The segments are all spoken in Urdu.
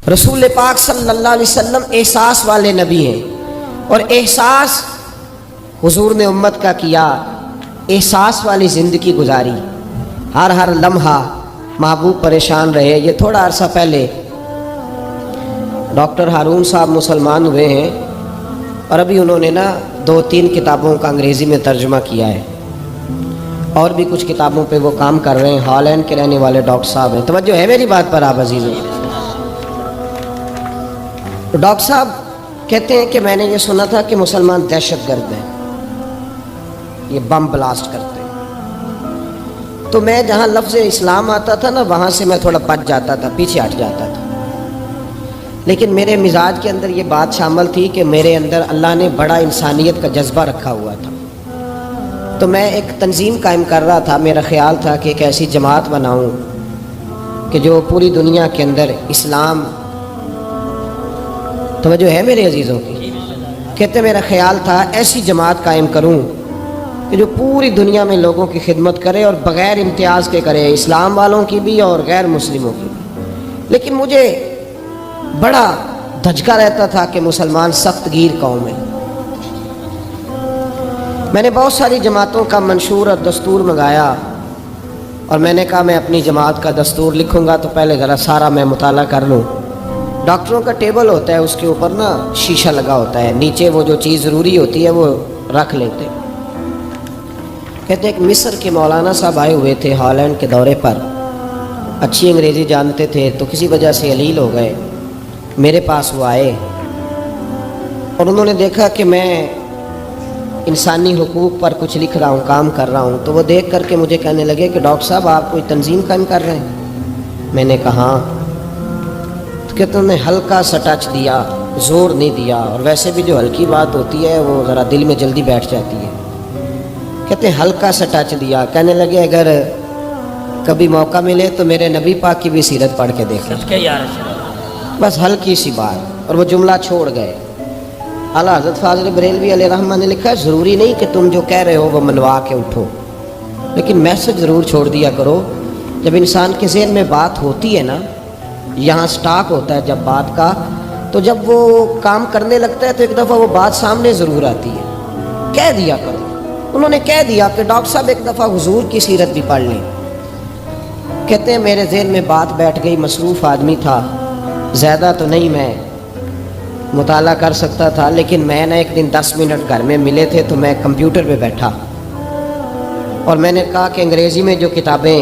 رسول پاک صلی اللہ علیہ وسلم احساس والے نبی ہیں، اور احساس حضور نے امت کا کیا، احساس والی زندگی گزاری، ہر لمحہ محبوب پریشان رہے۔ یہ تھوڑا عرصہ پہلے ڈاکٹر ہارون صاحب مسلمان ہوئے ہیں، اور ابھی انہوں نے 2-3 کتابوں کا انگریزی میں ترجمہ کیا ہے، اور بھی کچھ کتابوں پہ وہ کام کر رہے ہیں۔ ہالینڈ کے رہنے والے ڈاکٹر صاحب ہیں، توجہ ہے میری بات پر آپ عزیزوں؟ ڈاکٹر صاحب کہتے ہیں کہ میں نے یہ سنا تھا کہ مسلمان دہشت گرد ہیں، یہ بم بلاسٹ کرتے ہیں، تو میں جہاں لفظ اسلام آتا تھا وہاں سے میں تھوڑا بچ جاتا تھا، پیچھے ہٹ جاتا تھا، لیکن میرے مزاج کے اندر یہ بات شامل تھی کہ میرے اندر اللہ نے بڑا انسانیت کا جذبہ رکھا ہوا تھا، تو میں ایک تنظیم قائم کر رہا تھا۔ میرا خیال تھا کہ ایک ایسی جماعت بناؤں کہ جو پوری دنیا کے اندر اسلام، توجہ ہے میرے عزیزوں کی؟ کہتے میرا خیال تھا ایسی جماعت قائم کروں کہ جو پوری دنیا میں لوگوں کی خدمت کرے اور بغیر امتیاز کے کرے، اسلام والوں کی بھی اور غیر مسلموں کی بھی۔ لیکن مجھے بڑا دھچکا رہتا تھا کہ مسلمان سخت گیر قوم ہے۔ میں نے بہت ساری جماعتوں کا منشور اور دستور منگایا، اور میں نے کہا میں اپنی جماعت کا دستور لکھوں گا تو پہلے ذرا سارا میں مطالعہ کر لوں۔ ڈاکٹروں کا ٹیبل ہوتا ہے، اس کے اوپر شیشہ لگا ہوتا ہے، نیچے وہ جو چیز ضروری ہوتی ہے وہ رکھ لیتے۔ کہتے ایک مصر کے مولانا صاحب آئے ہوئے تھے ہالینڈ کے دورے پر، اچھی انگریزی جانتے تھے، تو کسی وجہ سے علیل ہو گئے۔ میرے پاس وہ آئے اور انہوں نے دیکھا کہ میں انسانی حقوق پر کچھ لکھ رہا ہوں، کام کر رہا ہوں، تو وہ دیکھ کر کے مجھے کہنے لگے کہ ڈاکٹر صاحب آپ کوئی تنظیم قائم کر رہے ہیں؟ میں نے کہا ہاں۔ تو کہتے انہوں نے ہلکا سا ٹچ دیا، زور نہیں دیا، اور ویسے بھی جو ہلکی بات ہوتی ہے وہ ذرا دل میں جلدی بیٹھ جاتی ہے۔ کہتے ہیں ہلکا سا ٹچ دیا، کہنے لگے اگر کبھی موقع ملے تو میرے نبی پاک کی بھی سیرت پڑھ کے دیکھیں، بس ہلکی سی بات، اور وہ جملہ چھوڑ گئے۔ اعلیٰ حضرت فاضل بریلوی علیہ رحمہ نے لکھا ہے ضروری نہیں کہ تم جو کہہ رہے ہو وہ منوا کے اٹھو، لیکن میسج ضرور چھوڑ دیا کرو۔ جب انسان کے ذہن میں بات ہوتی ہے یہاں سٹاک ہوتا ہے جب بات کا، تو جب وہ کام کرنے لگتا ہے تو ایک دفعہ وہ بات سامنے ضرور آتی ہے، کہہ دیا کرو۔ انہوں نے کہہ دیا کہ ڈاکٹر صاحب ایک دفعہ حضور کی سیرت بھی پڑھ لیں۔ کہتے ہیں میرے ذہن میں بات بیٹھ گئی، مصروف آدمی تھا، زیادہ تو نہیں میں مطالعہ کر سکتا تھا، لیکن میں نے ایک دن 10 منٹ گھر میں ملے تھے تو میں کمپیوٹر پہ بیٹھا، اور میں نے کہا کہ انگریزی میں جو کتابیں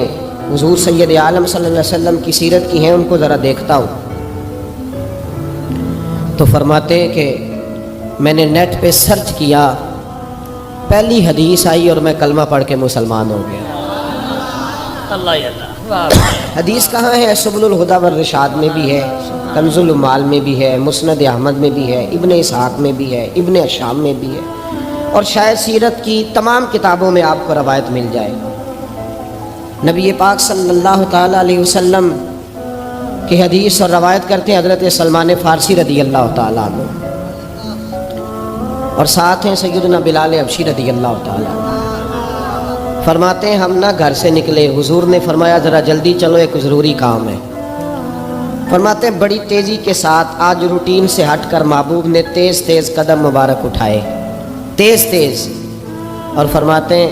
حضور سید عالم صلی اللہ علیہ وسلم کی سیرت کی ہیں ان کو ذرا دیکھتا ہوں۔ تو فرماتے ہیں کہ میں نے نیٹ پہ سرچ کیا، پہلی حدیث آئی اور میں کلمہ پڑھ کے مسلمان ہو گیا۔ حدیث کہاں ہے؟ سبل الہدی والرشاد میں بھی ہے، کنز المال میں بھی ہے، مسند احمد میں بھی ہے، ابن اسحاق میں بھی ہے، ابن اشام میں بھی ہے، اور شاید سیرت کی تمام کتابوں میں آپ کو روایت مل جائے۔ نبی پاک صلی اللہ تعالیٰ علیہ وسلم کی حدیث اور روایت کرتے ہیں حضرت سلمان فارسی رضی اللہ تعالیٰ عنہ، اور ساتھ ہیں سیدنا بلال حبشی رضی اللہ تعالیٰ عنہ۔ فرماتے ہیں ہم گھر سے نکلے، حضور نے فرمایا ذرا جلدی چلو ایک ضروری کام ہے۔ فرماتے ہیں بڑی تیزی کے ساتھ آج روٹین سے ہٹ کر محبوب نے تیز تیز قدم مبارک اٹھائے، تیز تیز، اور فرماتے ہیں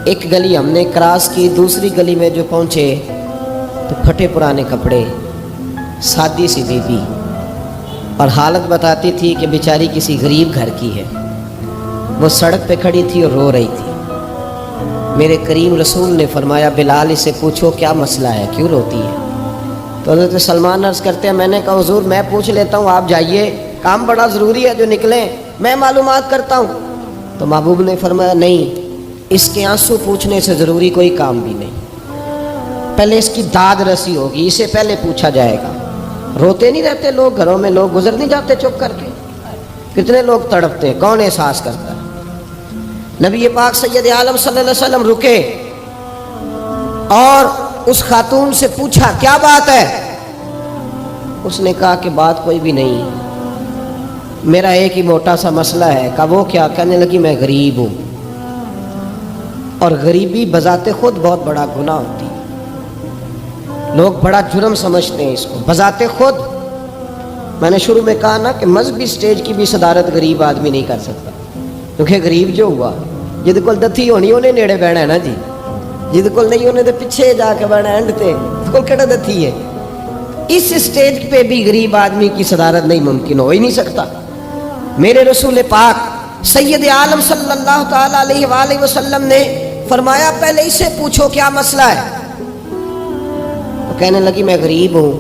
ایک گلی ہم نے کراس کی، دوسری گلی میں جو پہنچے تو پھٹے پرانے کپڑے، سادی سی بیوی، اور حالت بتاتی تھی کہ بیچاری کسی غریب گھر کی ہے، وہ سڑک پہ کھڑی تھی اور رو رہی تھی۔ میرے کریم رسول نے فرمایا بلال اسے پوچھو کیا مسئلہ ہے، کیوں روتی ہے؟ تو حضرت سلمان عرض کرتے ہیں میں نے کہا حضور میں پوچھ لیتا ہوں، آپ جائیے، کام بڑا ضروری ہے جو نکلیں، میں معلومات کرتا ہوں۔ تو محبوب نے فرمایا نہیں، اس کے آنسو پوچھنے سے ضروری کوئی کام بھی نہیں، پہلے اس کی داد رسی ہوگی، اسے پہلے پوچھا جائے گا۔ روتے نہیں رہتے لوگ گھروں میں، لوگ گزر نہیں جاتے چپ کر کے، کتنے لوگ تڑپتے ہیں، کون احساس کرتا ہے؟ نبی پاک سید عالم صلی اللہ علیہ وسلم رکے اور اس خاتون سے پوچھا کیا بات ہے؟ اس نے کہا کہ بات کوئی بھی نہیں، میرا ایک ہی موٹا سا مسئلہ ہے۔ کہا وہ کیا؟ کہنے لگی میں غریب ہوں، اور غریبی بذات خود بہت بڑا گناہ ہوتی ہے، لوگ بڑا جرم سمجھتے ہیں اس کو، بذات خود میں نے شروع میں کہا نا کہ مذہبی سٹیج کی بھی صدارت غریب آدمی نہیں کر سکتا، کیونکہ غریب جو ہوا جہد کول دتھی ہونی انہیں نیڑے بہنا ہے نا جی، جہد کول نہیں انہیں دے پیچھے جا کے بہنا اینڈ تے کول کہڑا دتھی ہے۔ اس سٹیج پہ بھی غریب آدمی کی صدارت نہیں ممکن ہو ہی نہیں سکتا۔ میرے رسول پاک سید عالم صلی اللہ تعالی علیہ وآلہ وسلم نے فرمایا پہلے اسے پوچھو کیا مسئلہ ہے۔ وہ کہنے لگی میں غریب ہوں،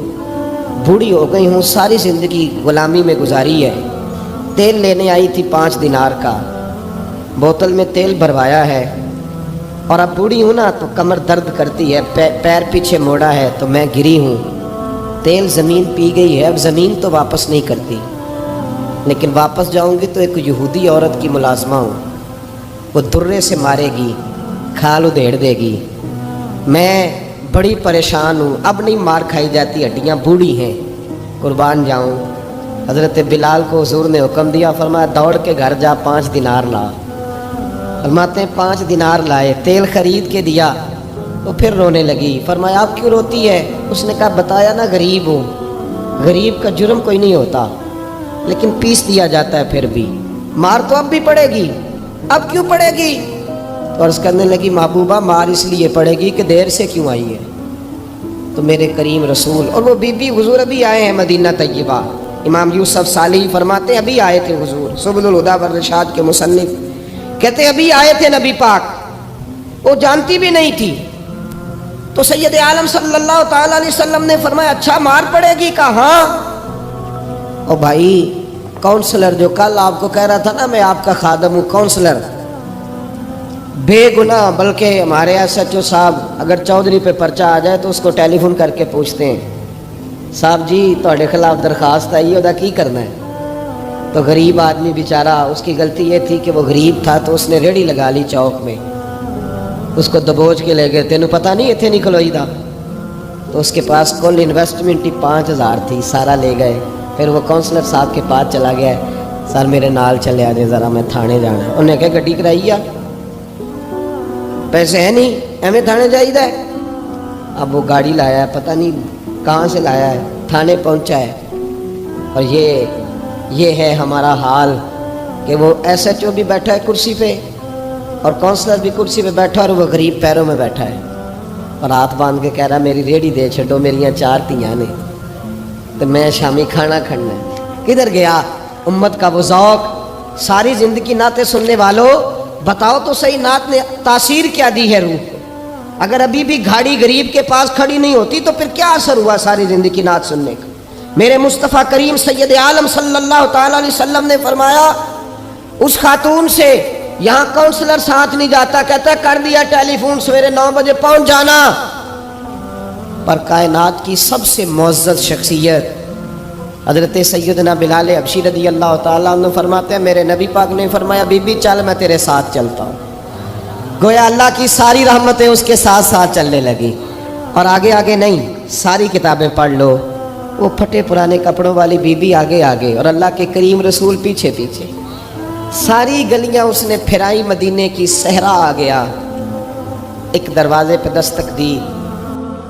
بوڑھی ہو گئی ہوں، ساری زندگی غلامی میں گزاری ہے، تیل لینے آئی تھی 5 دینار کا، بوتل میں تیل بھروایا ہے، اور اب بوڑھی ہوں نا تو کمر درد کرتی ہے، پیر پیچھے موڑا ہے تو میں گری ہوں، تیل زمین پی گئی ہے، اب زمین تو واپس نہیں کرتی، لیکن واپس جاؤں گی تو ایک یہودی عورت کی ملازمہ ہوں، وہ درے سے مارے گی، کھال ادھیڑ دے گی، میں بڑی پریشان ہوں، اب نہیں مار کھائی جاتی، ہڈیاں بوڑھی ہیں، قربان جاؤں۔ حضرت بلال کو حضور نے حکم دیا، فرمایا دوڑ کے گھر جا 5 دینار لا۔ فرماتے ہیں 5 دینار لائے، تیل خرید کے دیا، تو پھر رونے لگی۔ فرمایا آپ کیوں روتی ہے؟ اس نے کہا بتایا نا غریب ہوں، غریب کا جرم کوئی نہیں ہوتا، لیکن پیس دیا جاتا ہے، پھر بھی مار تو اب بھی پڑے گی، اب کیوں پڑے گی؟ تو عرض کرنے لگی محبوبہ مار اس لیے پڑے گی کہ دیر سے کیوں آئی ہے۔ تو میرے کریم رسول اور وہ بی بی حضور ابھی آئے ہیں مدینہ طیبہ، امام یوسف صالحی فرماتے ہیں ابھی آئے تھے حضور، سبل الہدیٰ والرشاد کے مصنف کہتے ہیں ابھی آئے تھے نبی پاک، وہ جانتی بھی نہیں تھی۔ تو سید عالم صلی اللہ تعالی علیہ وسلم نے فرمایا اچھا مار پڑے گی؟ کہا ہاں۔ اور بھائی کونسلر جو کل آپ کو کہہ رہا تھا نا میں آپ کا خادم ہوں، کونسلر بے گناہ، بلکہ ہمارے SHO صاحب اگر چودھری پہ پرچہ آ جائے تو اس کو ٹیلی فون کر کے پوچھتے ہیں صاحب جی تہاڈے خلاف درخواست آئی ہے، کی کرنا ہے؟ تو غریب آدمی بیچارہ، اس کی غلطی یہ تھی کہ وہ غریب تھا تو اس نے ریڑھی لگا لی چوک میں، اس کو دبوچ کے لے گئے، تینوں پتہ نہیں اتنے نکلوئی دا، تو اس کے پاس کل انویسٹمنٹ ہی 5000 تھی، سارا لے گئے۔ پھر وہ کونسلر صاحب کے پاس چلا گیا، سر میرے نال چلے آ جائے ذرا میں تھانے جانا ہے۔ انہیں کہا گڈی کرائی آ، پیسے ہیں نہیں ایویں تھانے جائیدا ہے۔ اب وہ گاڑی لایا ہے، پتہ نہیں کہاں سے لایا ہے، تھانے پہنچا ہے، اور یہ ہے ہمارا حال کہ وہ SHO بھی بیٹھا ہے کرسی پہ اور کونسلر بھی کرسی پہ بیٹھا، اور وہ غریب پیروں میں بیٹھا ہے اور ہاتھ باندھ کے کہہ رہا میری ریڑھی دے چھڈو، میریاں 4 تیاں نے تو میں شامی کھانا کھڑنا ہے۔ کدھر گیا امت کا وہ ذوق؟ ساری زندگی نعتیں سننے والوں بتاؤ تو صحیح نعت نے تاثیر کیا دی ہے روح؟ اگر ابھی بھی گھاڑی غریب کے پاس کھڑی نہیں ہوتی تو پھر کیا اثر ہوا ساری زندگی نعت سننے کا؟ میرے مصطفیٰ کریم سید عالم صلی اللہ تعالی علیہ وسلم نے فرمایا اس خاتون سے یہاں کونسلر ساتھ نہیں جاتا، کہتا ہے کر دیا ٹیلی فون، سویرے 9 بجے پہنچ جانا۔ پر کائنات کی سب سے معزز شخصیت حضرت سیدنا بلال حبشی رضی اللہ تعالیٰ عنہ فرماتے ہیں میرے نبی پاک نے فرمایا بی بی چل میں تیرے ساتھ چلتا ہوں، گویا اللہ کی ساری رحمتیں اس کے ساتھ ساتھ چلنے لگی۔ اور آگے آگے نہیں، ساری کتابیں پڑھ لو، وہ پھٹے پرانے کپڑوں والی بی بی آگے آگے اور اللہ کے کریم رسول پیچھے پیچھے، ساری گلیاں اس نے پھرائی، مدینے کی صحرا آ گیا، ایک دروازے پہ دستک دی،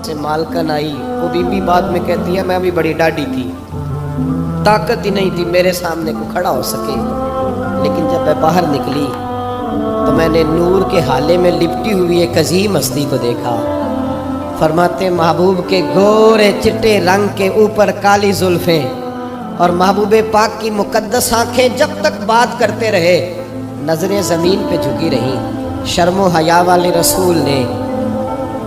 سے مالکن آئی، وہ بی بی بعد میں کہتی ہے میں بھی بڑی ڈاڈی تھی، طاقت ہی نہیں تھی میرے سامنے کو کھڑا ہو سکے، لیکن جب میں باہر نکلی تو میں نے نور کے حالے میں لپٹی ہوئی ایک عظیم ہستی کو دیکھا۔ فرماتے محبوب کے گورے چٹے رنگ کے اوپر کالی زلفیں اور محبوب پاک کی مقدس آنکھیں جب تک بات کرتے رہے نظریں زمین پہ جھکی رہیں۔ شرم و حیا والے رسول نے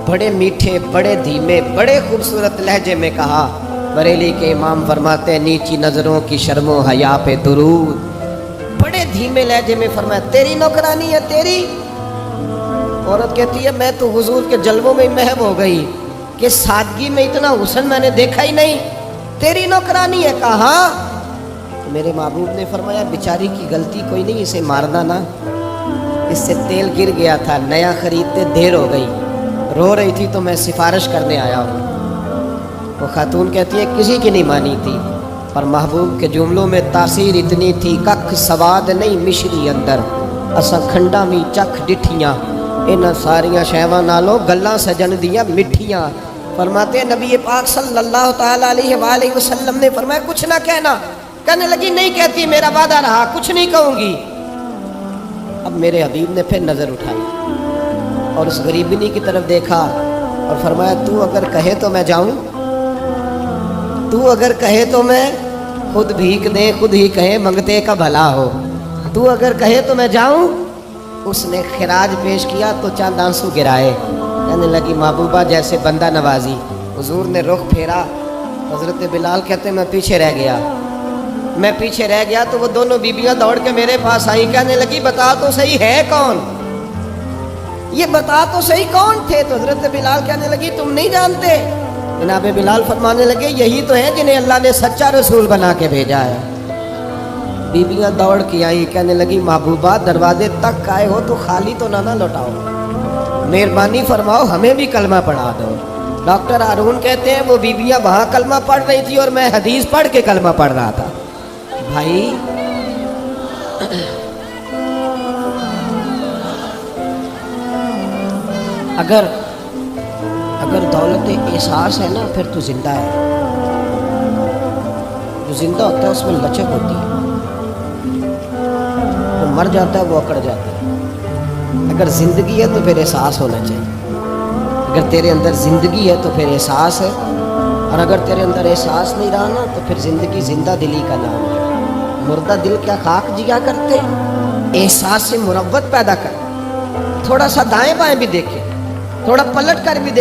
بڑے میٹھے، بڑے دھیمے، بڑے خوبصورت لہجے میں کہا، بریلی کے امام فرماتے ہیں نیچی نظروں کی شرم و حیا پہ درود، بڑے دھیمے لہجے میں فرمایا تیری نوکرانی ہے تیری؟ عورت کہتی ہے میں تو حضور کے جلووں میں محو ہو گئی کہ سادگی میں اتنا حسن میں نے دیکھا ہی نہیں، تیری نوکرانی ہے؟ کہا تو میرے محبوب نے فرمایا بیچاری کی غلطی کوئی نہیں، اسے مارنا نا، اس سے تیل گر گیا تھا، نیا خریدتے دیر ہو گئی، رو رہی تھی تو میں سفارش کرنے آیا ہوں۔ وہ خاتون کہتی ہے کسی کی نہیں مانی تھی، پر محبوب کے جملوں میں تاثیر اتنی تھی، ککھ سواد نہیں مشری اندر، اساں کھنڈا بھی چکھ ڈٹھیاں، انہاں ساریاں شیواں نالوں گلاں سجن دیاں مٹھیاں، فرماتے ہیں نبی پاک صلی اللہ تعالیٰ علیہ وآلہ وسلم نے فرمایا کچھ نہ کہنا. کہنے لگی نہیں کہتی، میرا وعدہ رہا، کچھ نہیں کہوں گی. اب میرے حبیب نے پھر نظر اٹھائی اور اس غریبنی کی طرف دیکھا اور فرمایا تو اگر کہے تو میں جاؤں، تو اگر کہے تو میں خود بھیک دے، خود ہی کہے منگتے کا بھلا ہو، تو اگر کہے تو میں جاؤں. اس نے خراج پیش کیا تو چند آنسو گرائے. کہنے لگی محبوبہ جیسے بندہ نوازی. حضور نے رخ پھیرا. حضرت بلال کہتے میں پیچھے رہ گیا. میں پیچھے رہ گیا تو وہ دونوں بیبیاں دوڑ کے میرے پاس آئیں. کہنے لگی بتا تو صحیح ہے کون، یہ بتا تو صحیح کون تھے. تو حضرت بلال کہنے لگی تم نہیں جانتے. جناب بلال فرمانے لگے یہی تو ہے جنہیں اللہ نے سچا رسول بنا کے بھیجا ہے. بیبیاں دوڑ کے آئیں. کہنے لگی محبوبہ دروازے تک آئے ہو تو خالی تو نہ لوٹاؤ، مہربانی فرماؤ ہمیں بھی کلمہ پڑھا دو. ڈاکٹر ہارون کہتے ہیں وہ بیبیاں وہاں کلمہ پڑھ رہی تھی اور میں حدیث پڑھ کے کلمہ پڑھ رہا تھا. بھائی اگر دولت احساس ہے نا پھر تو زندہ ہے. جو زندہ ہوتا ہے اس میں لچک ہوتی ہے، جو مر جاتا ہے وہ اکڑ جاتا ہے. اگر زندگی ہے تو پھر احساس ہونا چاہیے. اگر تیرے اندر زندگی ہے تو پھر احساس ہے، اور اگر تیرے اندر احساس نہیں رہا نا تو پھر زندگی زندہ دلی کا نام ہے. مردہ دل کیا خاک جیا کرتے، احساس سے مروت پیدا کر. تھوڑا سا دائیں بائیں بھی دیکھے، تھوڑا پلٹ کر بھی دیکھے.